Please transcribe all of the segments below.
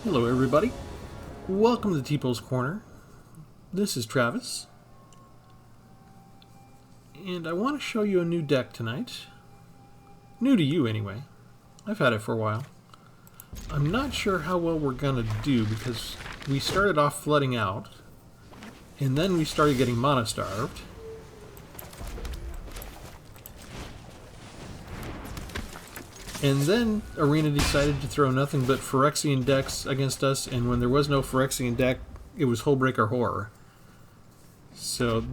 Hello everybody, welcome to Tpull's Corner. This is Travis, and I want to show you a new deck tonight. New to you anyway. I've had it for a while. I'm not sure how well we're going to do because we started off flooding out, and then we started getting mana starved. And then Arena decided to throw nothing but Phyrexian decks against us, and when there was no Phyrexian deck, it was Hullbreaker Horror. So,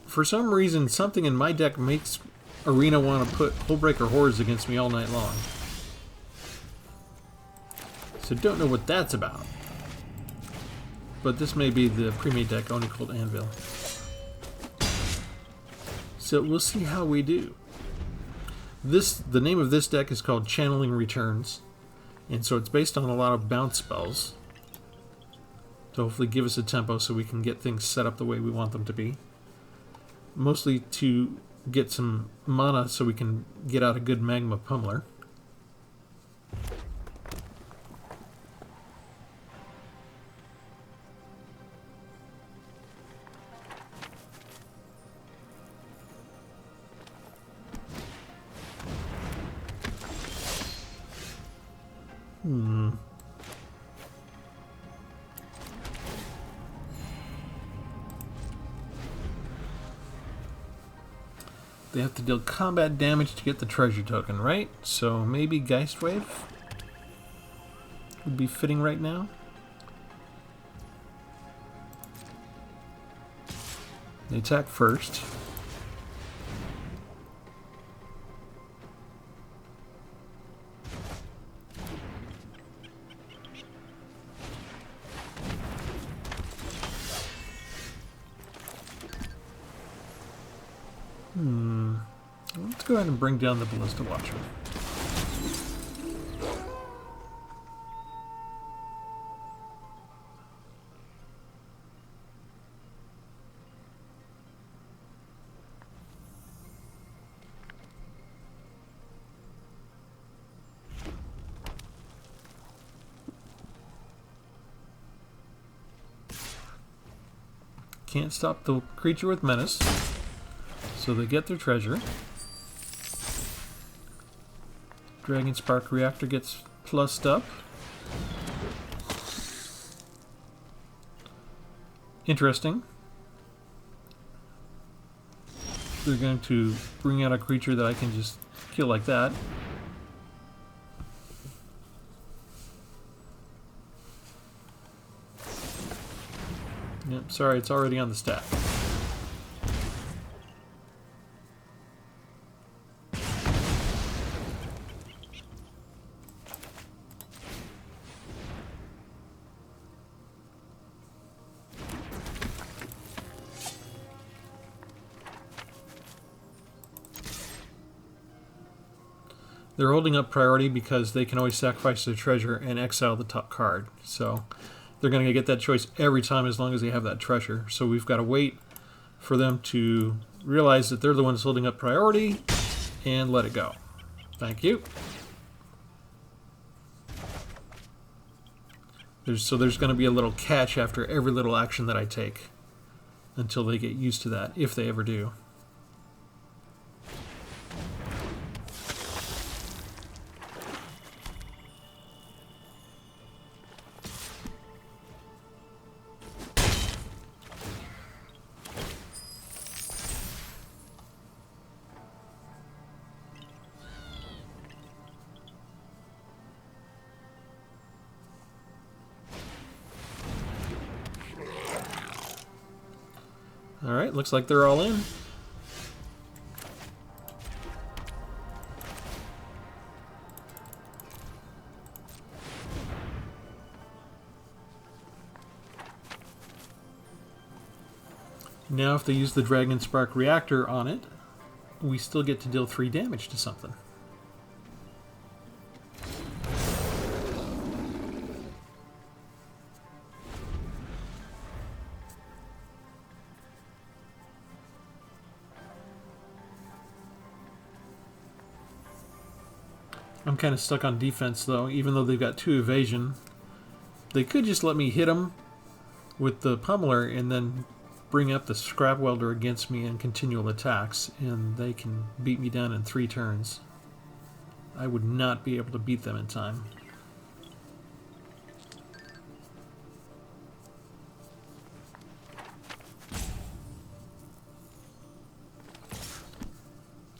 for some reason, something in my deck makes Arena want to put Hullbreaker Horrors against me all night long. So don't know what that's about. But this may be the pre-made deck only called Anvil. So we'll see how we do. The name of this deck is called Channeling Returns, and so it's based on a lot of bounce spells to hopefully give us a tempo so we can get things set up the way we want them to be. Mostly to get some mana so we can get out a good Magma Pummeler. They have to deal combat damage to get the treasure token, right? So maybe Geist Wave would be fitting right now. They attack first. Let's go ahead and bring down the Ballista Watcher. Can't stop the creature with Menace, so they get their treasure. Dragon Spark Reactor gets plussed up. Interesting. They're going to bring out a creature that I can just kill like that. Yep, sorry, it's already on the stack. They're holding up priority because they can always sacrifice their treasure and exile the top card. So they're going to get that choice every time as long as they have that treasure. So we've got to wait for them to realize that they're the ones holding up priority and let it go. Thank you. So there's going to be a little catch after every little action that I take until they get used to that, if they ever do. Alright, looks like they're all in. Now if they use the Dragon Spark Reactor on it, we still get to deal 3 damage to something. I'm kind of stuck on defense, though, even though they've got 2 evasion. They could just let me hit them with the pummeler and then bring up the scrap welder against me in continual attacks, and they can beat me down in 3 turns. I would not be able to beat them in time.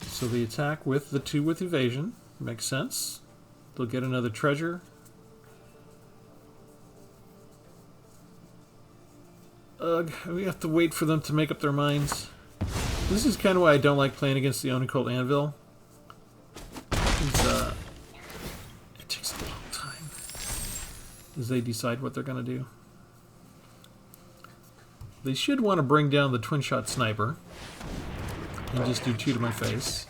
So they attack with the 2 with evasion. Makes sense. They'll get another treasure. Ugh, we have to wait for them to make up their minds. This is kind of why I don't like playing against the Onicult Anvil. It takes a long time as they decide what they're going to do. They should want to bring down the twin-shot sniper and just do 2 to my face.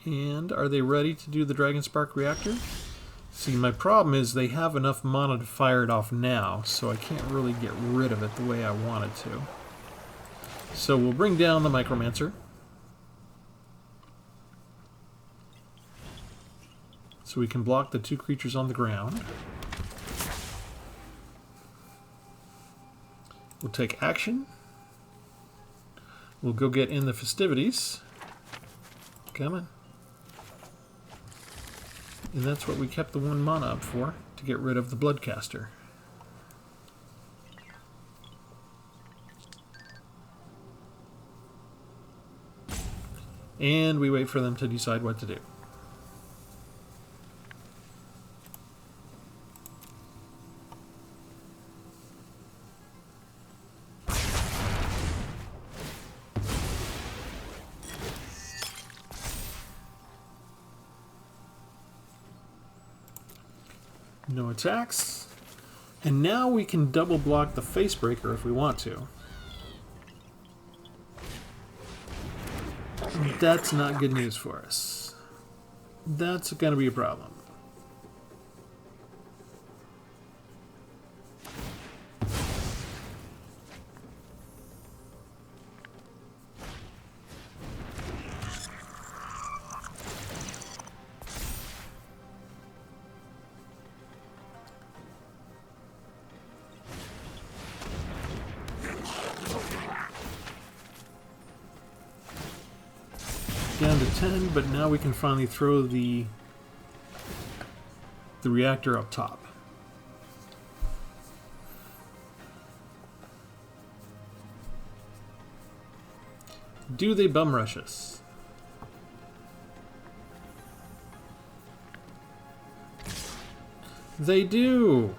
And are they ready to do the Dragon Spark reactor? See, my problem is they have enough mana to fire it off now, so I can't really get rid of it the way I wanted to. So we'll bring down the Micromancer. So we can block the 2 creatures on the ground. We'll take action. We'll go get in the festivities. Come on. And that's what we kept the 1 mana up for, to get rid of the Bloodcaster. And we wait for them to decide what to do. No attacks. And now we can double block the Facebreaker if we want to. That's not good news for us. That's going to be a problem. Down to 10, but now we can finally throw the reactor up top. Do they bum rush us? They do!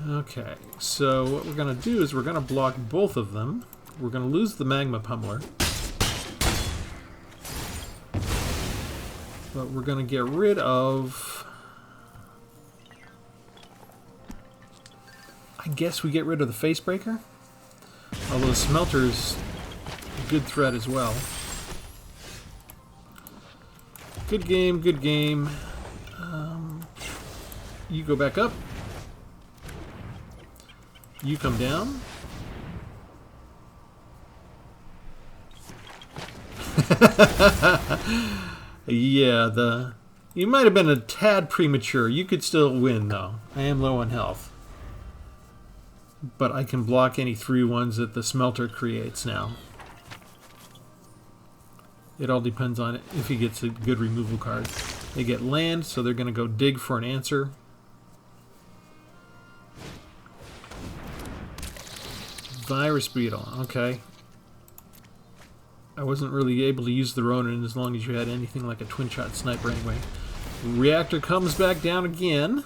Okay, so what we're going to do is we're going to block both of them. We're going to lose the Magma Pummeler. But we're going to get rid of... I guess we get rid of the Facebreaker? Although Smelter's a good threat as well. Good game, good game. You go back up. You come down. Yeah, you might have been a tad premature. You could still win, though. I am low on health. But I can block any 3/1s that the Smelter creates now. It all depends on if he gets a good removal card. They get land, so they're going to go dig for an answer. Virus Beetle, okay. I wasn't really able to use the Ronin as long as you had anything like a twin-shot sniper anyway. Reactor comes back down again.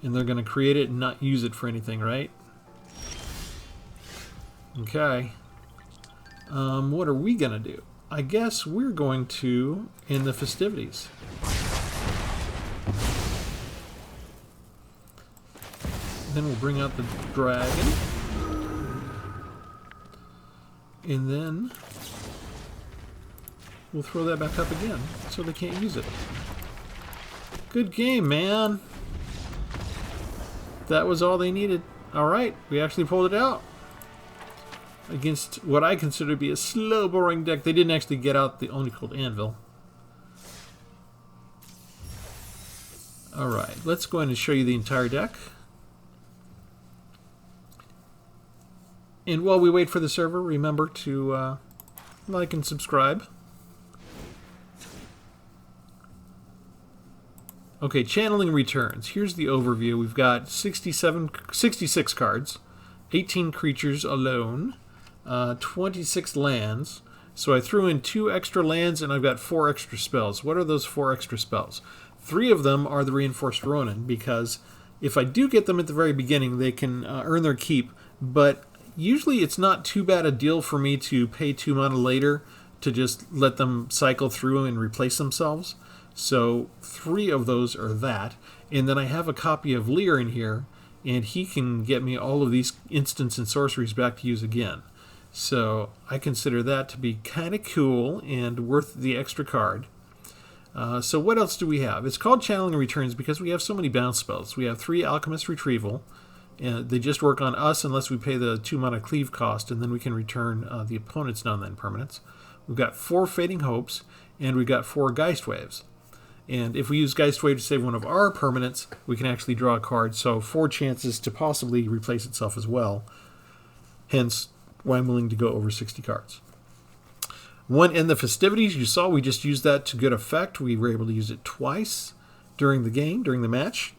And they're going to create it and not use it for anything, right? Okay. What are we going to do? I guess we're going to end the festivities. Then we'll bring out the dragon. And then we'll throw that back up again so they can't use it. Good game, man. That was all they needed. Alright, we actually pulled it out. Against what I consider to be a slow, boring deck. They didn't actually get out the only called Anvil. Alright, let's go ahead and show you the entire deck. And while we wait for the server, remember to like and subscribe. Okay, channeling returns. Here's the overview. We've got 66 cards, 18 creatures alone, 26 lands. So I threw in 2 extra lands and I've got 4 extra spells. What are those 4 extra spells? 3 of them are the Reinforced Ronin, because if I do get them at the very beginning, they can earn their keep, but usually it's not too bad a deal for me to pay 2 mana later to just let them cycle through and replace themselves. So 3 of those are that. And then I have a copy of Lear in here, and he can get me all of these instants and sorceries back to use again. So I consider that to be kind of cool and worth the extra card. So what else do we have? It's called Channeling Returns because we have so many bounce spells. We have 3 Alchemist Retrieval. They just work on us unless we pay the 2 mana cleave cost, and then we can return the opponent's non-land permanents. We've got 4 Fading Hopes, and we've got 4 Geist Waves. And if we use Geist Wave to save one of our permanents, we can actually draw a card, so 4 chances to possibly replace itself as well. Hence, why I'm willing to go over 60 cards. In the festivities, you saw we just used that to good effect. We were able to use it twice during the game, during the match.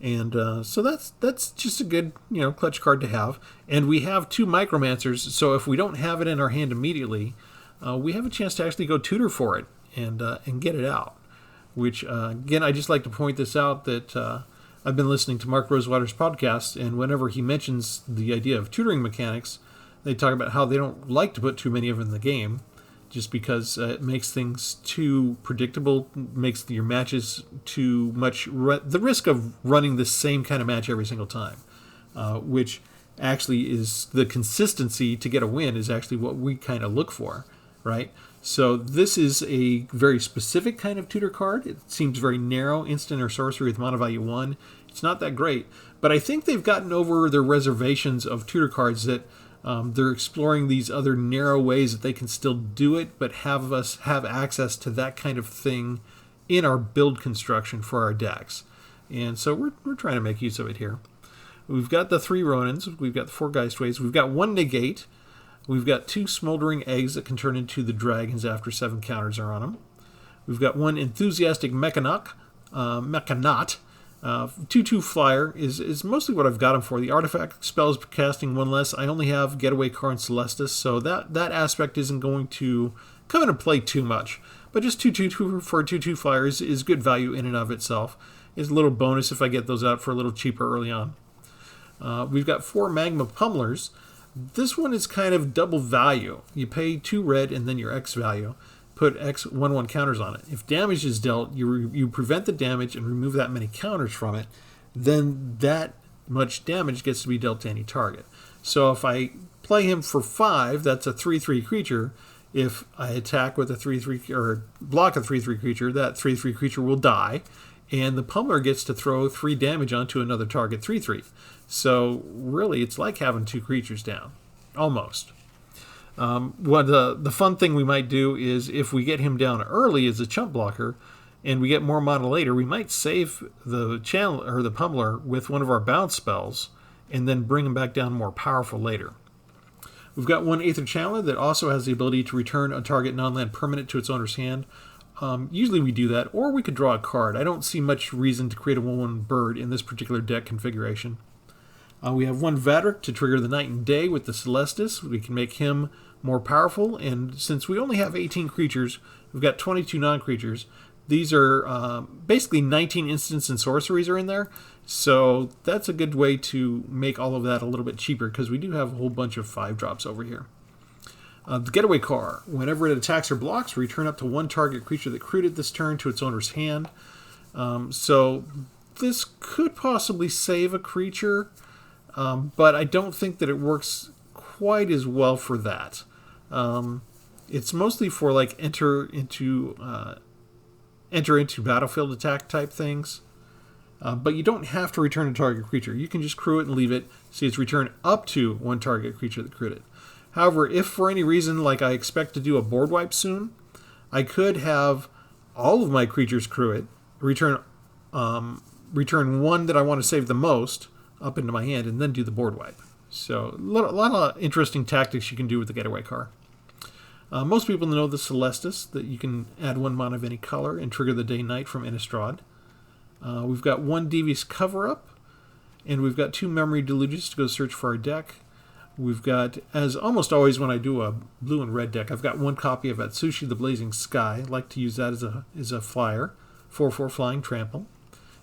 And so that's just a good, clutch card to have. And we have 2 Micromancers, so if we don't have it in our hand immediately, we have a chance to actually go tutor for it and get it out. Which, again, I just like to point this out that I've been listening to Mark Rosewater's podcast, and whenever he mentions the idea of tutoring mechanics, they talk about how they don't like to put too many of them in the game, just because it makes things too predictable, makes your matches too much, the risk of running the same kind of match every single time, which actually is the consistency to get a win is actually what we kind of look for, right? So this is a very specific kind of tutor card. It seems very narrow, instant or sorcery with mana value 1. It's not that great, but I think they've gotten over their reservations of tutor cards that they're exploring these other narrow ways that they can still do it, but have us have access to that kind of thing in our build construction for our decks. And so we're trying to make use of it here. We've got the 3 Ronins, we've got the 4 Geist Waves, we've got 1 Negate, we've got 2 Smoldering Eggs that can turn into the dragons after 7 counters are on them. We've got 1 Enthusiastic Mechanaut. 2/2 flyer is mostly what I've got him for. The artifact spells casting 1 less. I only have Getaway Car and Celestis, so that aspect isn't going to come into play too much. But just 2/2 for 2/2 flyers is good value in and of itself. It's a little bonus if I get those out for a little cheaper early on. We've got 4 Magma Pummelers. This one is kind of double value. You pay 2 red and then your X value. Put X 1/1 counters on it. If damage is dealt, you prevent the damage and remove that many counters from it, then that much damage gets to be dealt to any target. So if I play him for 5, that's a 3/3 creature. If I attack with a 3/3 or block a 3/3 creature, that 3/3 creature will die, and the pummeler gets to throw 3 damage onto another target 3/3. So really, it's like having 2 creatures down, almost. What the fun thing we might do is if we get him down early as a chump blocker and we get more mana later, we might save the channel or the pummeler with one of our bounce spells and then bring him back down more powerful later. We've got 1 Aether Channeler that also has the ability to return a target non-land permanent to its owner's hand. Usually we do that, or we could draw a card. I don't see much reason to create a 1/1 bird in this particular deck configuration. We have 1 Vadric to trigger the Night and Day with the Celestis. We can make him more powerful, and since we only have 18 creatures, we've got 22 non-creatures. These are basically 19 instants and sorceries are in there, so that's a good way to make all of that a little bit cheaper, because we do have a whole bunch of 5-drops over here. The Getaway Car. Whenever it attacks or blocks, return up to 1 target creature that recruited this turn to its owner's hand. So this could possibly save a creature, but I don't think that it works quite as well for that. It's mostly for like enter into battlefield attack type things. But you don't have to return a target creature. You can just crew it and leave it. See, it's returned up to one target creature that crewed it. However, if for any reason, like I expect to do a board wipe soon, I could have all of my creatures crew it, return one that I want to save the most up into my hand, and then do the board wipe. So a lot of interesting tactics you can do with the Getaway car. Most people know the Celestis, that you can add 1 mana of any color and trigger the Day-Night from Innistrad. We've got 1 Devious Cover-Up, and we've got 2 Memory Deluges to go search for our deck. We've got, as almost always when I do a blue and red deck, I've got 1 copy of Atsushi the Blazing Sky. I like to use that as a flyer, 4/4 flying trample.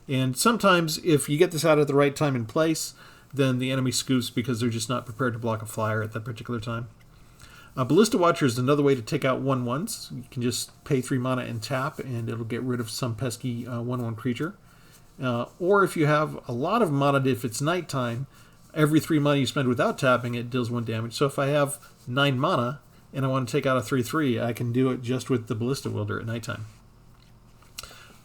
And sometimes if you get this out at the right time and place, then the enemy scoops because they're just not prepared to block a flyer at that particular time. Ballista Watcher is another way to take out 1/1s. You can just pay 3 mana and tap, and it'll get rid of some pesky 1/1 creature. Or if you have a lot of mana, if it's nighttime, every 3 mana you spend without tapping, it deals 1 damage. So if I have 9 mana and I want to take out a 3/3, I can do it just with the Ballista Wielder at nighttime.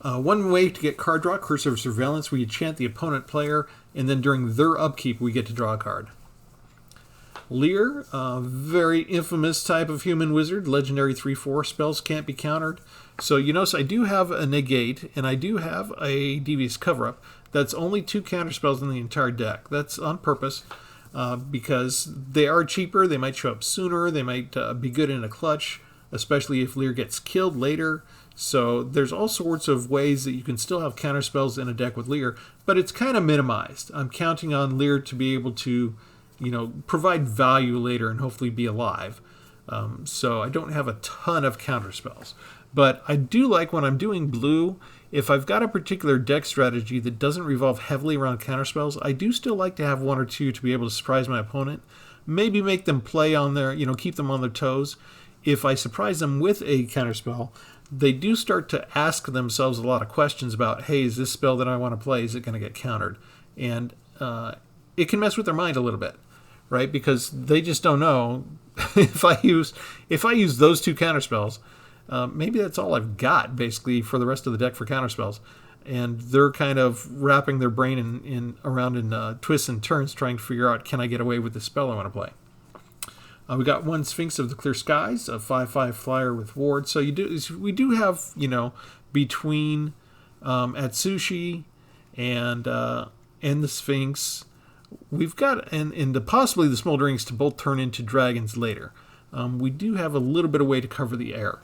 One way to get card draw, Curse of Surveillance, where you chant the opponent player, and then during their upkeep, we get to draw a card. Leer, very infamous type of human wizard, legendary 3/4, spells can't be countered. So you notice I do have a negate, and I do have a Devious Cover-Up. That's only 2 counter spells in the entire deck. That's on purpose, because they are cheaper, they might show up sooner, they might be good in a clutch, especially if Leer gets killed later. So there's all sorts of ways that you can still have counter spells in a deck with Leer, but it's kind of minimized. I'm counting on Leer to be able to, provide value later and hopefully be alive. So I don't have a ton of counter spells. But I do like when I'm doing blue, if I've got a particular deck strategy that doesn't revolve heavily around counter spells, I do still like to have 1 or 2 to be able to surprise my opponent. Maybe make them play on their, keep them on their toes. If I surprise them with a counter spell, they do start to ask themselves a lot of questions about, hey, is this spell that I want to play, is it going to get countered? And it can mess with their mind a little bit, right? Because they just don't know if I use those 2 counter spells, maybe that's all I've got basically for the rest of the deck for counter spells, and they're kind of wrapping their brain around in twists and turns trying to figure out, can I get away with the spell I want to play? We got 1 Sphinx of the Clear Skies, a 5/5 flyer with ward. So we do have, between Atsushi and the Sphinx, we've got and possibly the Smolderings to both turn into dragons later. We do have a little bit of way to cover the air.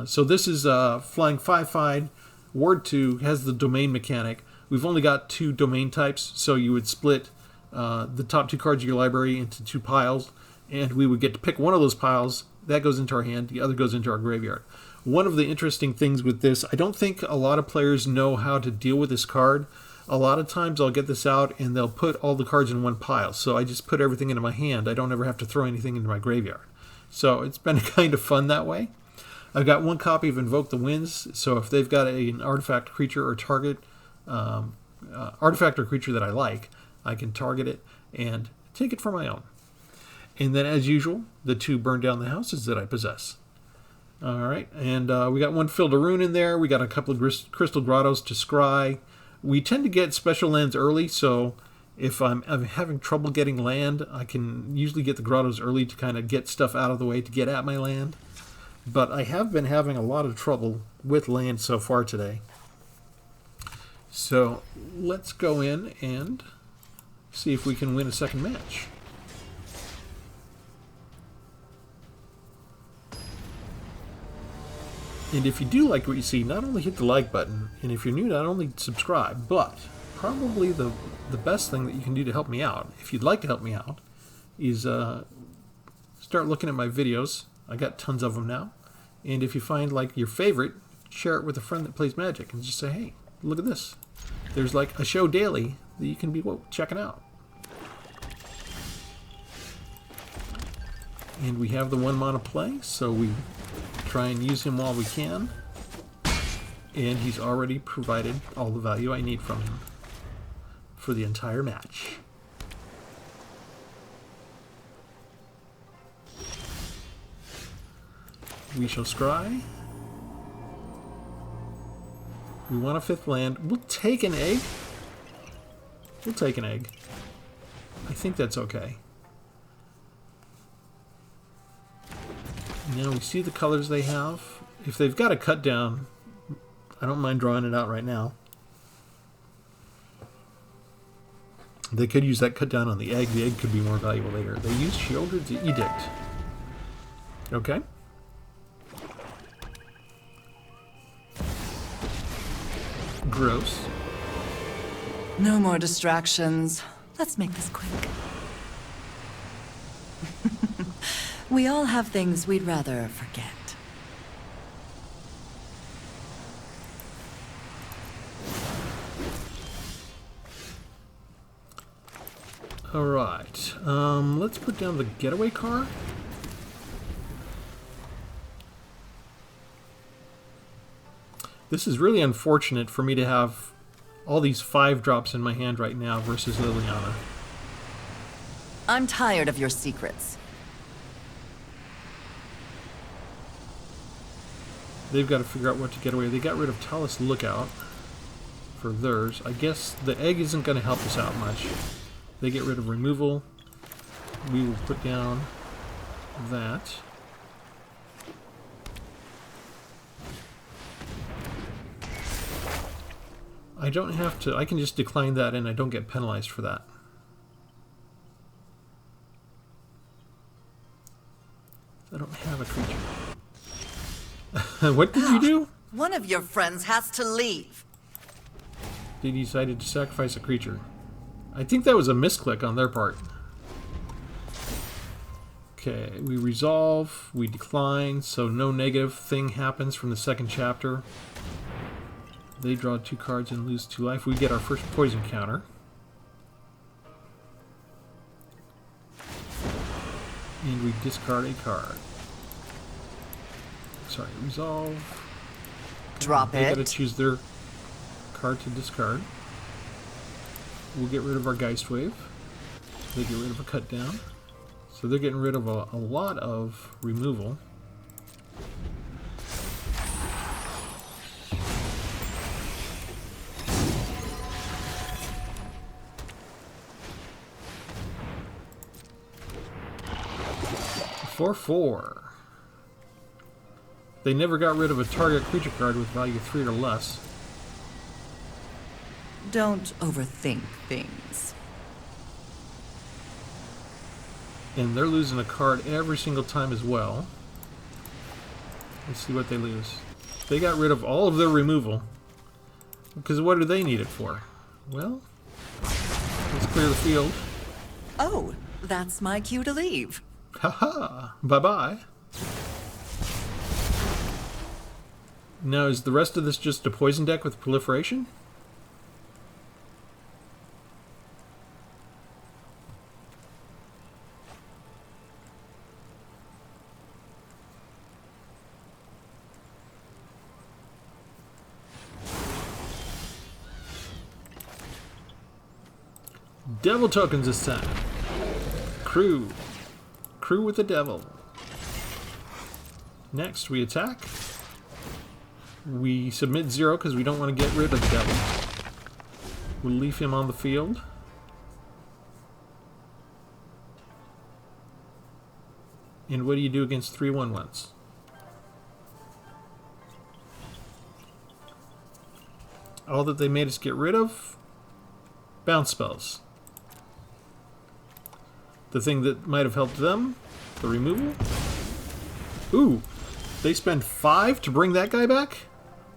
So this is flying 5/5. Ward 2 has the domain mechanic. We've only got 2 domain types, so you would split the top 2 cards of your library into 2 piles, and we would get to pick one of those piles. That goes into our hand. The other goes into our graveyard. One of the interesting things with this, I don't think a lot of players know how to deal with this card. A lot of times I'll get this out and they'll put all the cards in one pile. So I just put everything into my hand. I don't ever have to throw anything into my graveyard. So it's been kind of fun that way. I've got 1 copy of Invoke the Winds. So if they've got an artifact, creature, or target artifact or creature that I like, I can target it and take it for my own. And then, as usual, the 2 burn down the houses that I possess. All right, and we got 1 Field of Ruin in there. We got a couple of Crystal Grottos to scry. We tend to get special lands early, so if I'm having trouble getting land, I can usually get the Grottos early to kind of get stuff out of the way to get at my land. But I have been having a lot of trouble with land so far today. So let's go in and see if we can win a second match. And if you do like what you see, not only hit the like button, and if you're new, not only subscribe, but probably the best thing that you can do to help me out, if you'd like to help me out, is start looking at my videos. I got tons of them now. And if you find like your favorite, share it with a friend that plays Magic and just say, hey, look at this. There's like a show daily that you can be checking out. And we have the 1 mana play, so we try and use him while we can. And he's already provided all the value I need from him for the entire match. We shall scry. We want a 5th land. We'll take an egg. We'll take an egg. I think that's okay. Now we see the colors they have. If they've got a cut down, I don't mind drawing it out right now. They could use that cut down on the egg. The egg could be more valuable later. They use Sheoldred's Edict. Okay. Gross. No more distractions. Let's make this quick. We all have things we'd rather forget. Alright, let's put down the getaway car. This is really unfortunate for me to have all these 5-drops in my hand right now versus Liliana. I'm tired of your secrets. They've got to figure out what to get away. They got rid of Talus Lookout for theirs. I guess the egg isn't going to help us out much. They get rid of removal. We will put down that. I don't have to, I can just decline that and I don't get penalized for that. I don't have a creature. What did you do? One of your friends has to leave. They decided to sacrifice a creature. I think that was a misclick on their part. Okay, we resolve, we decline, so no negative thing happens from the second chapter. They draw 2 cards and lose 2 life. We get our first poison counter. And we discard a card. Sorry, resolve. Drop They it. gotta choose their card to discard. We'll get rid of our Geist Wave. They get rid of a cut down. So they're getting rid of a lot of removal. For 4. They never got rid of a target creature card with value 3 or less. Don't overthink things. And they're losing a card every single time as well. Let's see what they lose. They got rid of all of their removal. Because what do they need it for? Well, let's clear the field. Oh, that's my cue to leave. Haha, bye-bye. Now, is the rest of this just a poison deck with proliferation? Devil tokens this time. Crew. Crew with the devil. Next, we attack. We submit 0 because we don't want to get rid of the devil. We'll leave him on the field. And what do you do against 3/1/1s? All that they made us get rid of? Bounce spells. The thing that might have helped them? The removal? Ooh! They spend 5 to bring that guy back?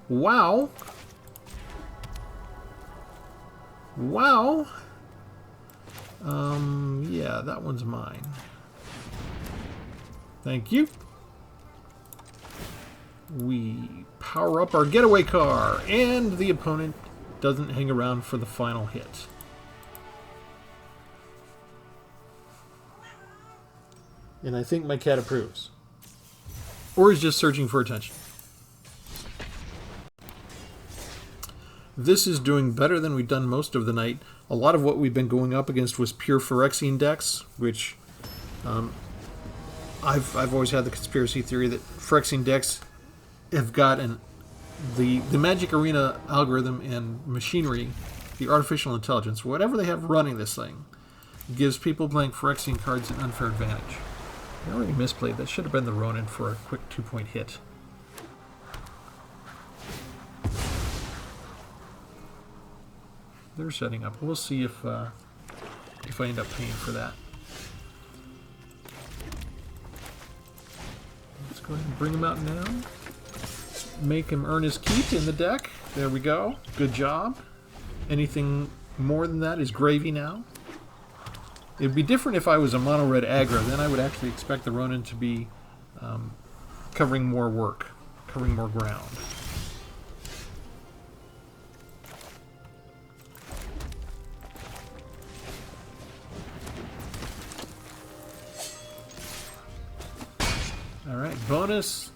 Wow! Wow! Yeah, that one's mine. Thank you. We power up our getaway car, and the opponent doesn't hang around for the final hit. And I think my cat approves. Or is just searching for attention. This is doing better than we've done most of the night. A lot of what we've been going up against was pure Phyrexian decks, which I've always had the conspiracy theory that Phyrexian decks have got the Magic Arena algorithm and machinery, the artificial intelligence, whatever they have running this thing, gives people playing Phyrexian cards an unfair advantage. I already misplayed. That should have been the Ronin for a quick 2-point hit. They're setting up. We'll see if I end up paying for that. Let's go ahead and bring him out now. Make him earn his keep in the deck. There we go. Good job. Anything more than that is gravy now. It'd be different if I was a mono-red aggro. Then I would actually expect the Ronin to be covering more work, covering more ground. Alright, bonus.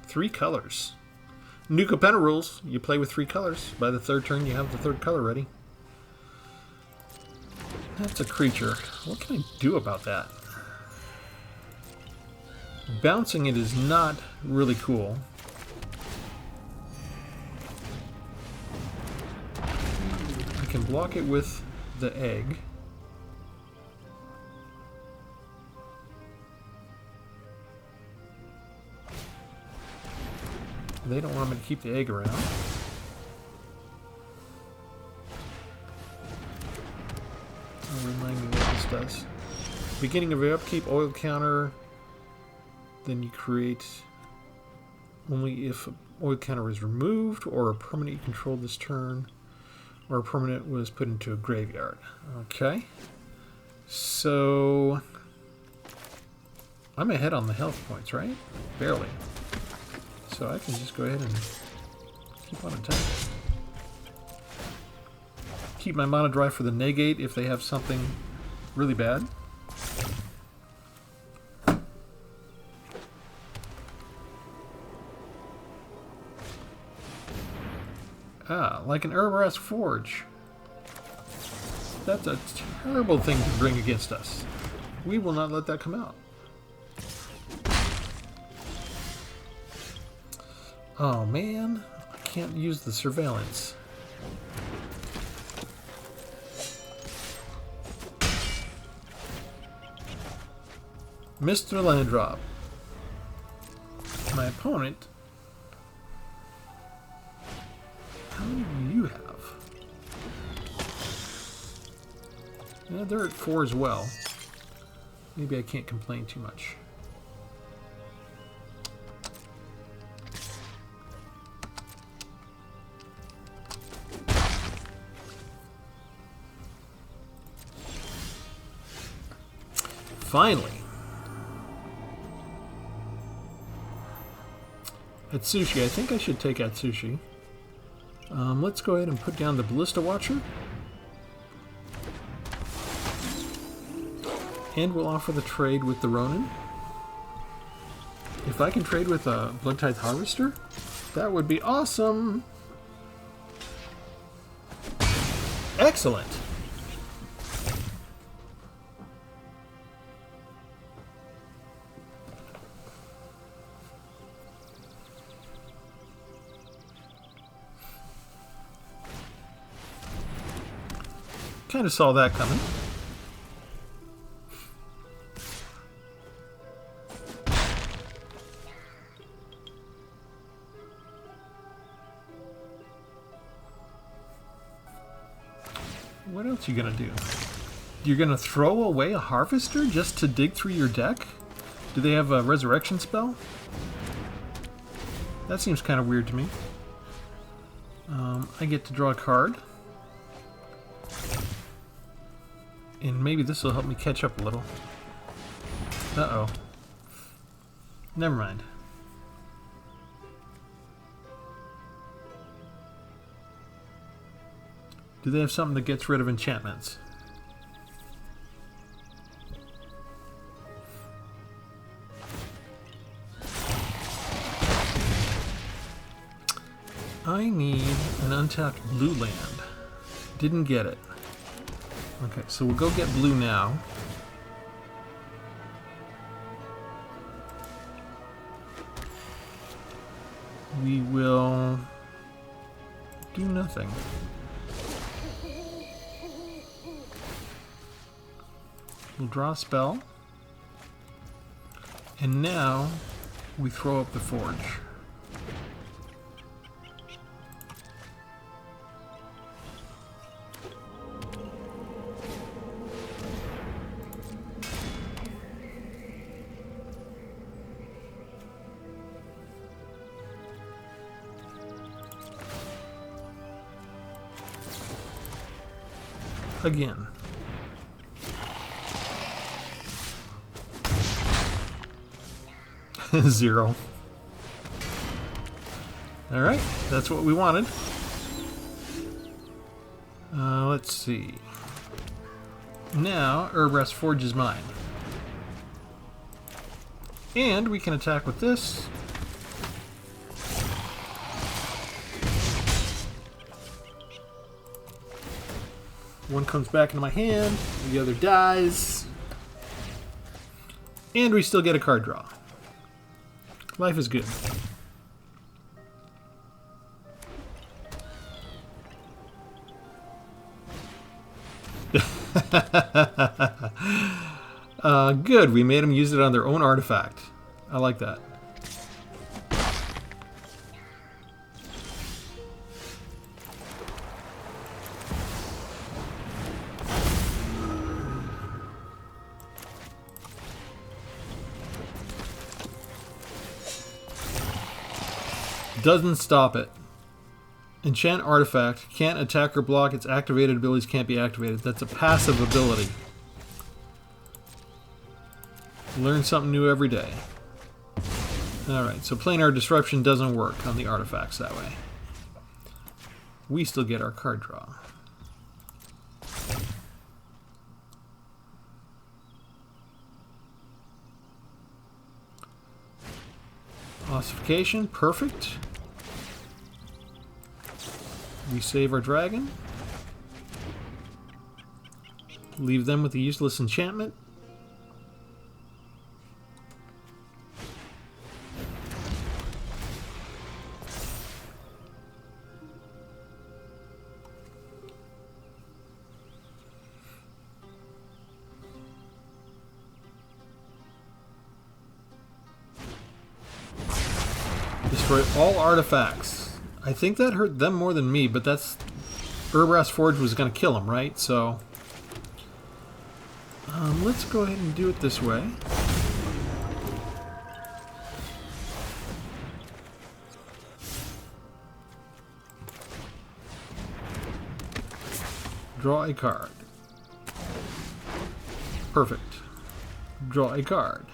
Three colors. New Capenna rules. You play with 3 colors. By the 3rd turn, you have the 3rd color ready. That's a creature. What can I do about that? Bouncing it is not really cool. I can block it with the egg. They don't want me to keep the egg around. Remind me what this does. Beginning of your upkeep, oil counter. Then you create only if oil counter is removed, or a permanent you control this turn, or a permanent was put into a graveyard. Okay. So I'm ahead on the health points, right? Barely. So I can just go ahead and keep on attacking. Keep my mana dry for the negate if they have something really bad. Ah, like an Urbrass Forge. That's a terrible thing to bring against us. We will not let that come out. Oh man, I can't use the surveillance. Mr. Land Drop. My opponent. How many do you have? Yeah, they're at 4 as well. Maybe I can't complain too much. Finally. Atsushi. I think I should take Atsushi. Let's go ahead and put down the Ballista Watcher. And we'll offer the trade with the Ronin. If I can trade with a Bloodtithe Harvester, that would be awesome. Excellent. Kind of saw that coming. What else are you gonna do? You're gonna throw away a Harvester just to dig through your deck? Do they have a resurrection spell? That seems kind of weird to me. I get to draw a card. And maybe this will help me catch up a little. Uh-oh. Never mind. Do they have something that gets rid of enchantments? I need an untapped blue land. Didn't get it. Okay, so we'll go get blue now. We will do nothing. We'll draw a spell. And now we throw up the forge. Again. Zero. Alright, that's what we wanted. Let's see. Now, Urbrass Forge is mine. And we can attack with this. One comes back into my hand, the other dies. And we still get a card draw. Life is good. Good, we made them use it on their own artifact. I like that. Doesn't stop it. Enchant artifact. Can't attack or block. Its activated abilities can't be activated. That's a passive ability. Learn something new every day. Alright, so planar disruption doesn't work on the artifacts that way. We still get our card draw. Ossification, perfect. We save our dragon. Leave them with the useless enchantment. Destroy all artifacts. I think that hurt them more than me, but that's... Urbrass Forge was going to kill him, right? So... let's go ahead and do it this way. Draw a card. Perfect. Draw a card.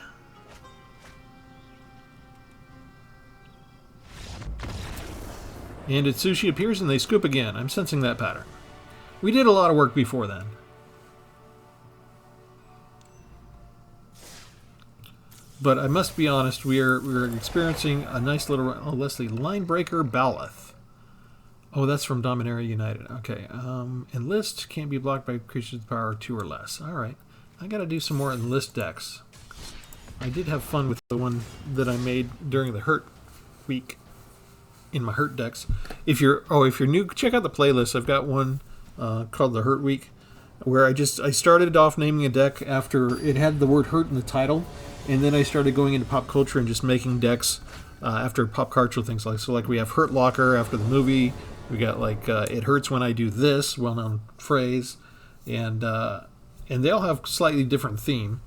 And Itsushi appears and they scoop again. I'm sensing that pattern. We did a lot of work before then. But I must be honest, we're experiencing a nice little... Oh, Leslie, Linebreaker Baleth. Oh, that's from Dominaria United. Okay. Enlist can't be blocked by creatures with power 2 or less. Alright. I gotta do some more Enlist decks. I did have fun with the one that I made during the Hurt week. In my Hurt decks. If you're new, check out the playlist. I've got one called the Hurt Week, where I started off naming a deck after it had the word Hurt in the title, and then I started going into pop culture and just making decks after pop culture things like we have Hurt Locker after the movie. We got like It Hurts When I Do This, well-known phrase, and they all have slightly different theme,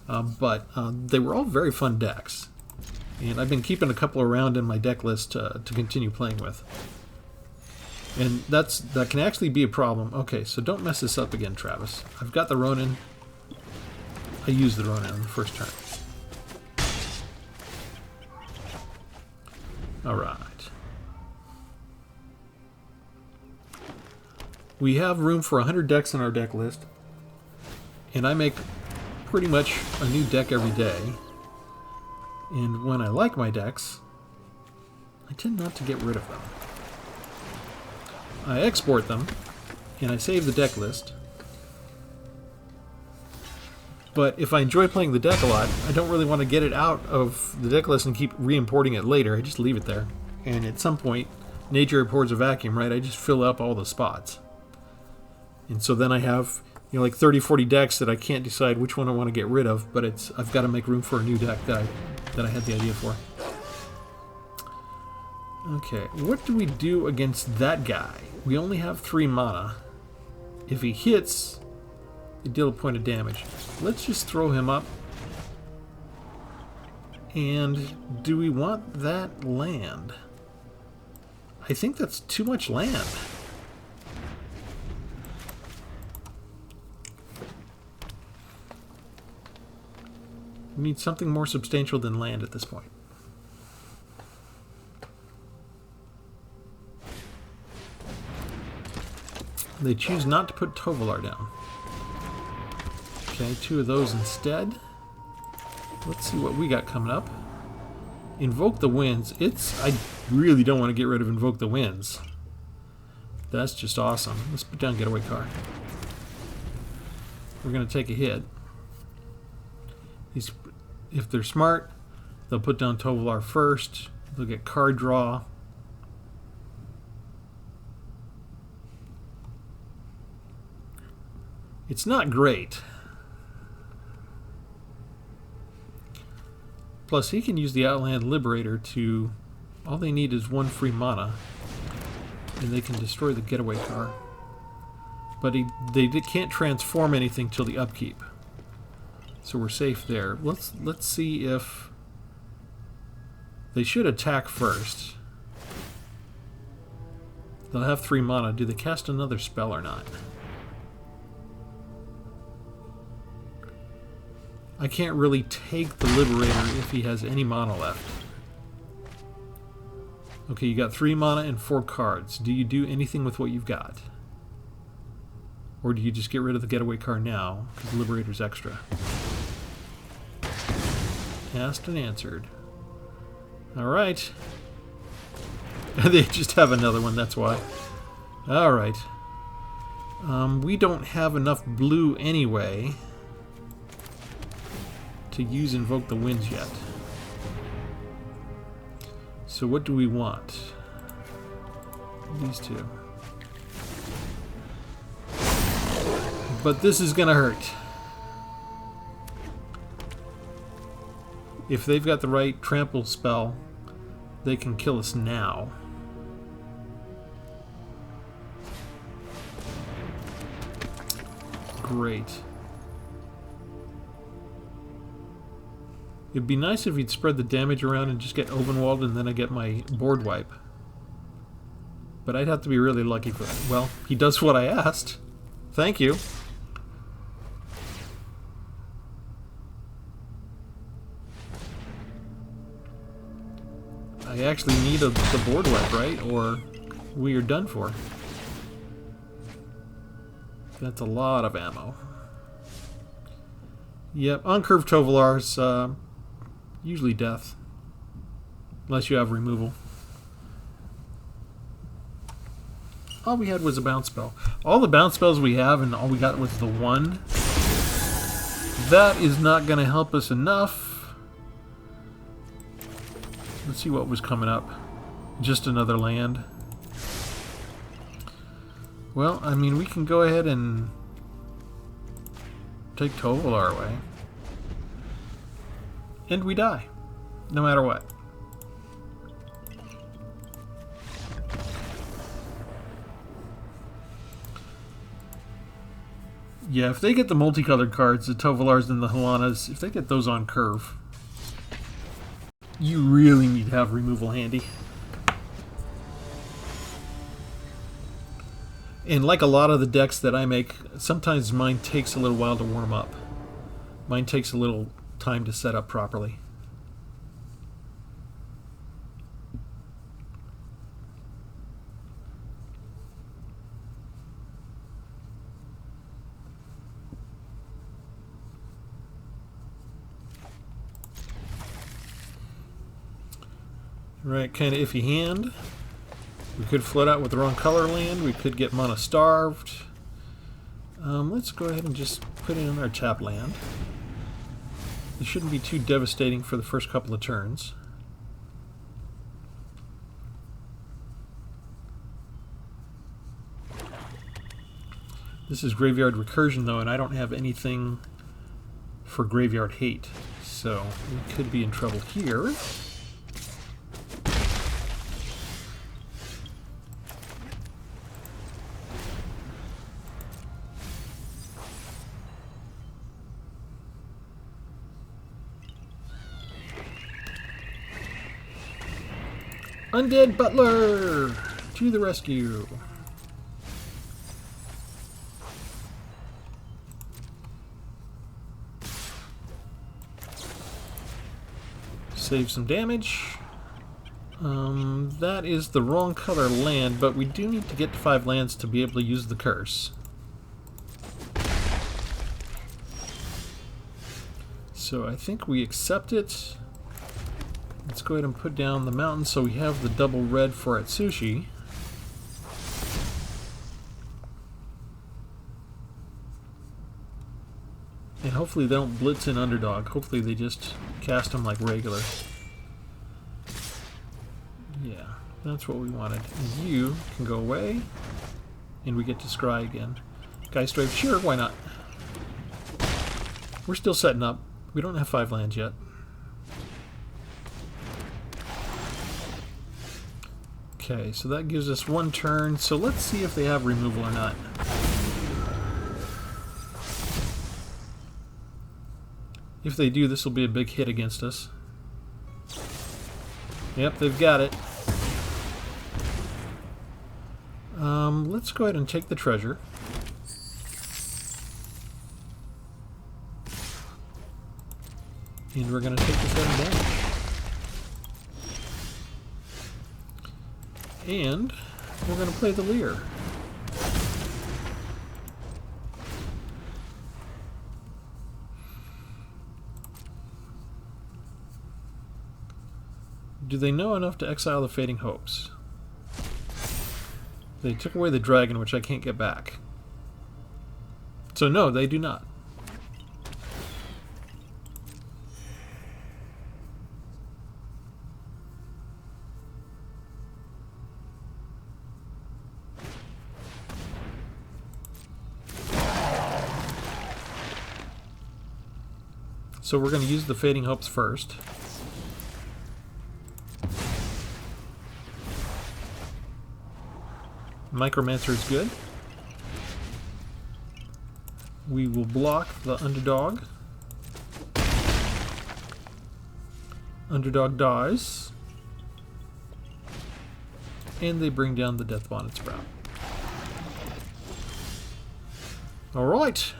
but they were all very fun decks. And I've been keeping a couple around in my deck list to continue playing with. And that can actually be a problem. Okay, so don't mess this up again, Travis. I've got the Ronin. I used the Ronin on the first turn. Alright. We have room for 100 decks in our deck list. And I make pretty much a new deck every day. And when I like my decks, I tend not to get rid of them. I export them, and I save the deck list. But if I enjoy playing the deck a lot, I don't really want to get it out of the deck list and keep re-importing it later. I just leave it there. And at some point, nature abhors a vacuum, right? I just fill up all the spots. And so then I have, you know, like 30, 40 decks that I can't decide which one I want to get rid of, but I've got to make room for a new deck that I had the idea for. Okay, what do we do against that guy? We only have 3 mana. If he hits, they deal a point of damage. Let's just throw him up. And do we want that land? I think that's too much land. We need something more substantial than land at this point. They choose not to put Tpull down. Okay, 2 of those instead. Let's see what we got coming up. Invoke the Winds. I really don't want to get rid of Invoke the Winds. That's just awesome. Let's put down Getaway Car. We're going to take a hit. If they're smart, they'll put down Tpull first. They'll get card draw. It's not great. Plus, he can use the Outland Liberator to... All they need is 1 free mana, and they can destroy the Getaway Car. But they can't transform anything till the upkeep. So we're safe there. Let's see if... They should attack first. They'll have 3 mana. Do they cast another spell or not? I can't really take the Liberator if he has any mana left. Okay, you got 3 mana and 4 cards. Do you do anything with what you've got? Or do you just get rid of the Getaway card now, because the Liberator's extra? Asked and answered. Alright. They just have another one, that's why. Alright. We don't have enough blue anyway to use Invoke the Winds yet. So what do we want? These 2. But this is gonna hurt. If they've got the right trample spell, they can kill us now. Great. It'd be nice if he'd spread the damage around and just get Ovenwald and then I get my board wipe. But I'd have to be really lucky for that. Well, he does what I asked. Thank you. I actually need the board wipe, right? Or we are done for. That's a lot of ammo. Yep, uncurved Tovolar's usually death. Unless you have removal. All we had was a bounce spell. All the bounce spells we have and all we got was the 1. That is not going to help us enough. Let's see what was coming up. Just another land. Well, I mean, we can go ahead and take Tpull away. And we die. No matter what. Yeah, if they get the multicolored cards, the Tovolars and the Halanas, if they get those on curve, you really need to have removal handy. And like a lot of the decks that I make, sometimes mine takes a little while to warm up. Mine takes a little time to set up properly. Right, kind of iffy hand. We could float out with the wrong color land. We could get mana starved. Let's go ahead and just put in our tap land. It shouldn't be too devastating for the first couple of turns. This is Graveyard Recursion though, and I don't have anything for Graveyard Hate, so we could be in trouble here. Undead Butler! To the rescue! Save some damage. That is the wrong color land, but we do need to get to 5 lands to be able to use the curse. So I think we accept it. Let's go ahead and put down the mountain so we have the double red for Atsushi. And hopefully they don't blitz in Underdog. Hopefully they just cast them like regular. Yeah, that's what we wanted. And you can go away. And we get to scry again. Geist Wave, sure, why not? We're still setting up. We don't have 5 lands yet. Okay, so that gives us 1 turn. So let's see if they have removal or not. If they do, this will be a big hit against us. Yep, they've got it. Let's go ahead and take the treasure. And we're going to take the 7 damage. And we're going to play the Leer. Do they know enough to exile the Fading Hopes? They took away the dragon, which I can't get back. So no, they do not. So we're going to use the Fading Hopes first. Micromancer is good. We will block the Underdog. Underdog dies. And they bring down the Death Bonnet Sprout. Alright.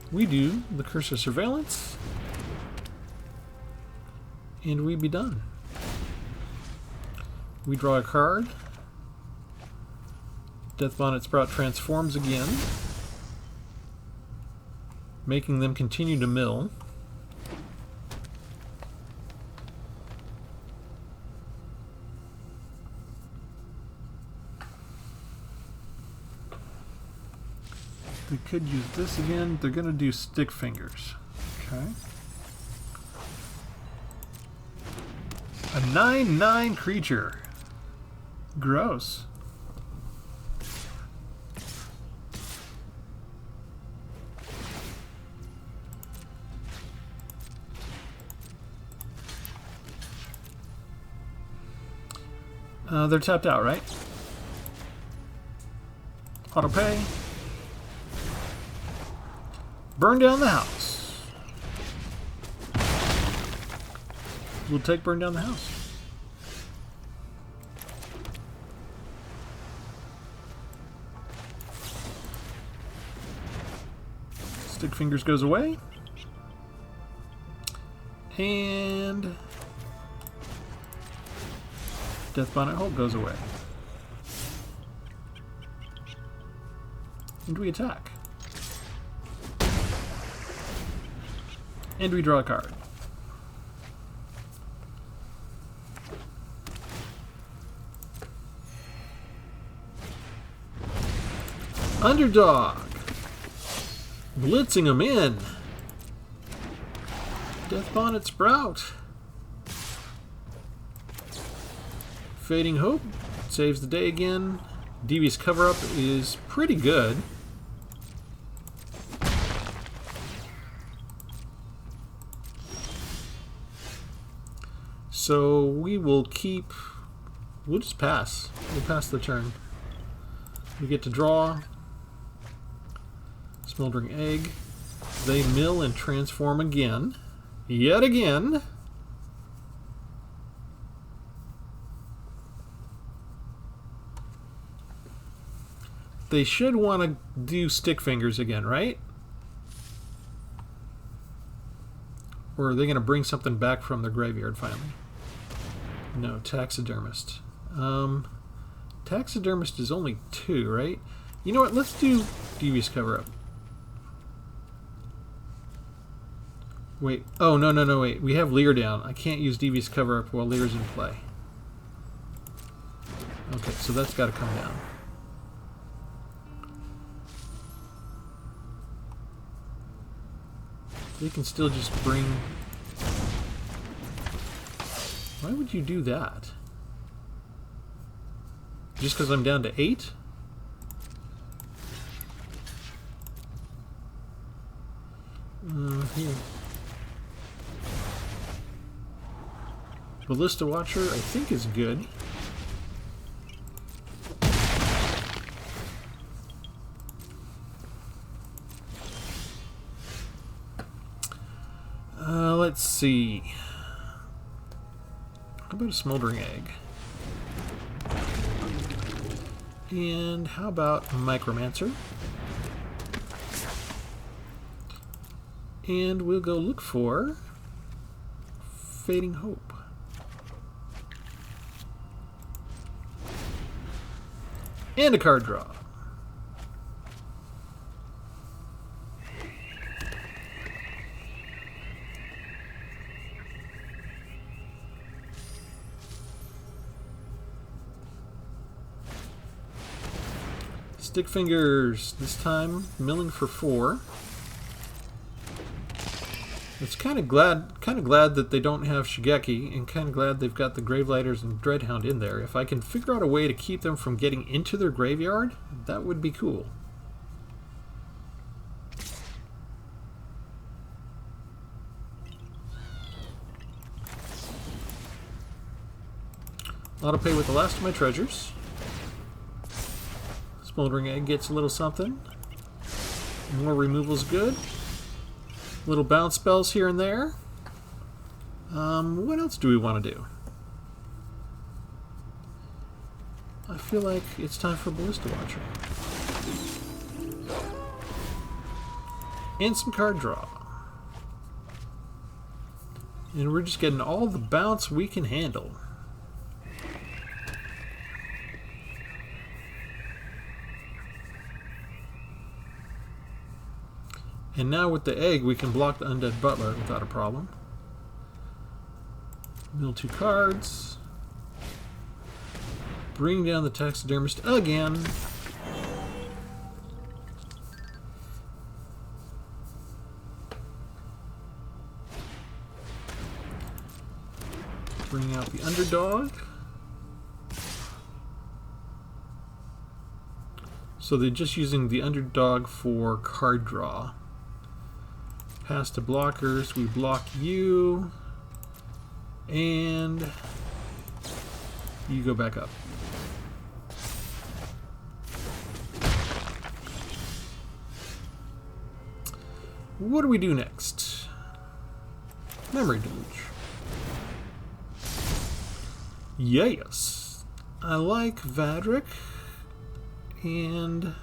We do the Curse of Surveillance. And we be done. We draw a card. Death Bonnet Sprout transforms again, making them continue to mill. They could use this again. They're going to do Stick Fingers. Okay. A 9/9 creature. Gross. They're tapped out, right? Auto pay. Burn down the house. We'll take burn down the house. Stick Fingers goes away. And Death Bonnet Hope goes away. And we attack. And we draw a card. Underdog. Blitzing him in. Death Bonnet Sprout. Fading Hope saves the day again. Devious Cover-Up is pretty good. So we will keep... We'll just pass. We'll pass the turn. We get to draw. Smoldering Egg. They mill and transform again. Yet again. They should want to do Stick Fingers again, right? Or are they going to bring something back from their graveyard finally? No, Taxidermist. Taxidermist is only 2, right? You know what? Let's do Devious Cover-Up. Wait. Oh, no, wait. We have Leer down. I can't use Devious Cover-Up while Leer's in play. Okay, so that's got to come down. They can still just bring... Why would you do that? Just because I'm down to 8? Here. Ballista Watcher, I think, is good. Let's see. How about a Smoldering Egg? And how about Micromancer? And we'll go look for Fading Hope. And a card draw. Stick Fingers, this time milling for 4. It's kind of glad that they don't have Shigeki, and kind of glad they've got the Gravelighters and Dreadhound in there. If I can figure out a way to keep them from getting into their graveyard, that would be cool. Auto pay with the last of my treasures. Smoldering Egg gets a little something. More removal's good. Little bounce spells here and there. What else do we want to do? I feel like it's time for Ballista Watcher. And some card draw. And we're just getting all the bounce we can handle. And now with the egg, we can block the Undead Butler without a problem. Mill 2 cards. Bring down the Taxidermist again. Bring out the Underdog. So they're just using the Underdog for card draw. Pass to blockers, we block you, and you go back up. What do we do next? Memory Deluge. Yes! I like Vadric, and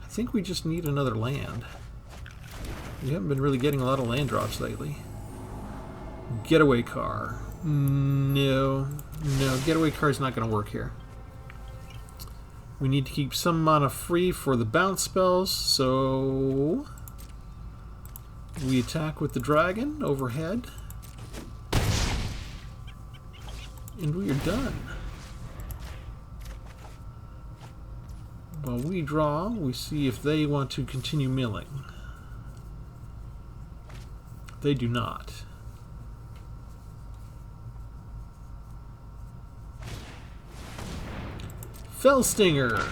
I think we just need another land. We haven't been really getting a lot of land drops lately. Getaway Car. No, Getaway Car is not going to work here. We need to keep some mana free for the bounce spells, so we attack with the dragon overhead. And we are done. While we draw, we see if they want to continue milling. They do not. Fellstinger!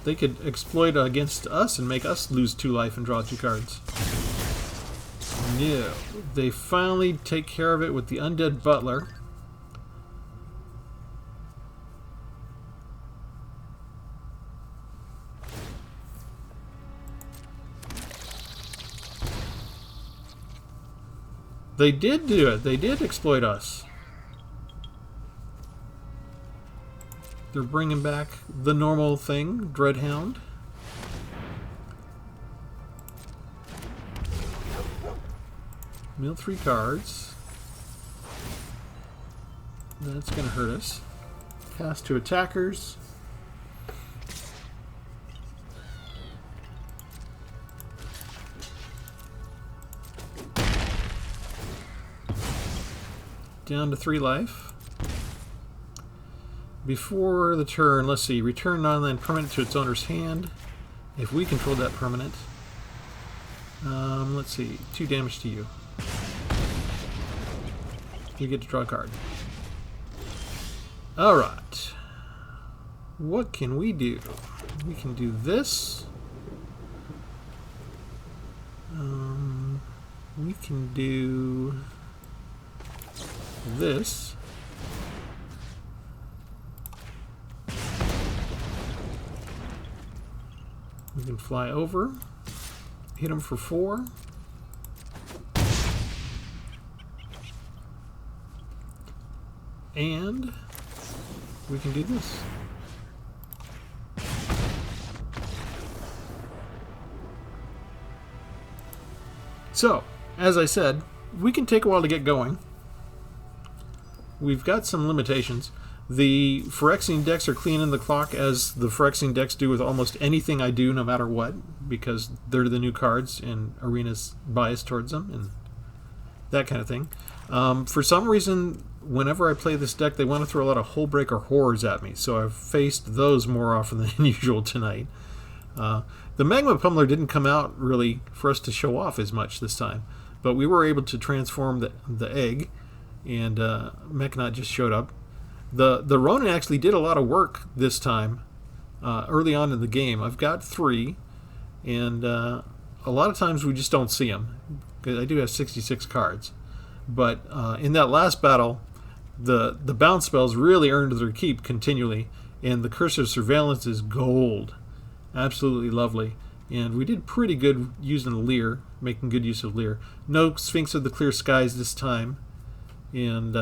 They could exploit against us and make us lose 2 life and draw 2 cards. No. They finally take care of it with the Undead Butler. They did do it. They did exploit us. They're bringing back the normal thing, Dreadhound. Mill 3 cards. That's going to hurt us. Pass to attackers. Down to 3 life. Before the turn, let's see, return non-land permanent to its owner's hand. If we control that permanent. Let's see, 2 damage to you. You get to draw a card. Alright. What can we do? We can do this. We can do this. We can fly over, hit him for 4. And we can do this. So, as I said, we can take a while to get going. We've got some limitations. The Phyrexian decks are cleaning the clock, as the Phyrexian decks do with almost anything I do, no matter what, because they're the new cards and Arena's biased towards them and that kind of thing. For some reason, whenever I play this deck, they want to throw a lot of Hullbreaker Horrors at me, so I've faced those more often than usual tonight. The Magma Pummeler didn't come out really for us to show off as much this time, but we were able to transform the egg, and Mechanaut just showed up. The Ronin actually did a lot of work this time, early on in the game. I've got 3, and a lot of times we just don't see them. I do have 66 cards. But in that last battle, the bounce spells really earned their keep continually, and the Curse of Surveillance is gold. Absolutely lovely. And we did pretty good using Leer, making good use of Leer. No Sphinx of the Clear Skies this time. And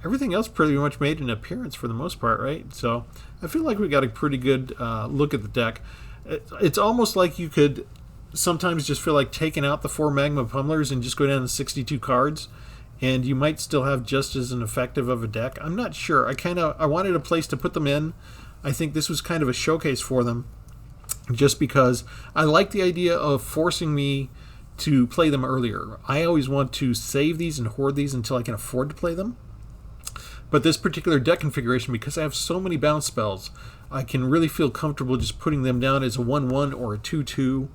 everything else pretty much made an appearance for the most part, right? So I feel like we got a pretty good look at the deck. It's almost like you could sometimes just feel like taking out the 4 Magma Pummelers and just go down to 62 cards, and you might still have just as an effective of a deck. I'm not sure. I wanted a place to put them in. I think this was kind of a showcase for them, just because I like the idea of forcing me to play them earlier. I always want to save these and hoard these until I can afford to play them. But this particular deck configuration, because I have so many bounce spells, I can really feel comfortable just putting them down as a 1/1 or a 2/2.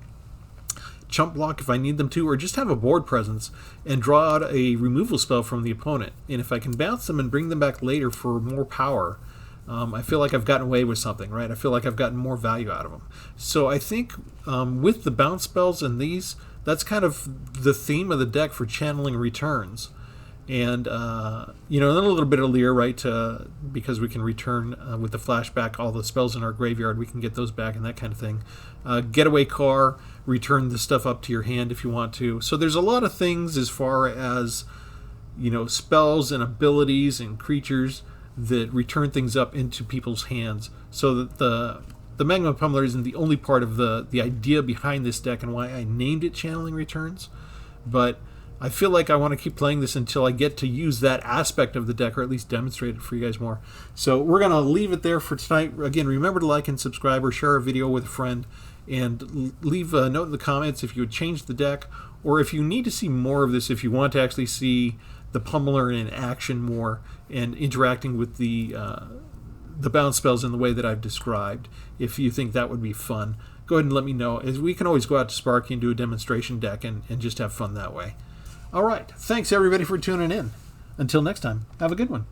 Chump block if I need them to, or just have a board presence and draw out a removal spell from the opponent. And if I can bounce them and bring them back later for more power, I feel like I've gotten away with something, right? I feel like I've gotten more value out of them. So I think with the bounce spells and these, that's kind of the theme of the deck for channeling returns. And, you know, then a little bit of Leer, right, because we can return with the flashback all the spells in our graveyard. We can get those back and that kind of thing. Getaway car, return the stuff up to your hand if you want to. So there's a lot of things as far as, you know, spells and abilities and creatures that return things up into people's hands. So that the Magma Pummeler isn't the only part of the idea behind this deck and why I named it Channeling Returns. But I feel like I want to keep playing this until I get to use that aspect of the deck, or at least demonstrate it for you guys more. So we're going to leave it there for tonight. Again, remember to like and subscribe or share a video with a friend, and leave a note in the comments if you would change the deck, or if you need to see more of this, if you want to actually see the Pummeler in action more and interacting with the the bounce spells in the way that I've described. If you think that would be fun, go ahead and let me know. As we can always go out to Sparky and do a demonstration deck and just have fun that way. All right. Thanks, everybody, for tuning in. Until next time, have a good one.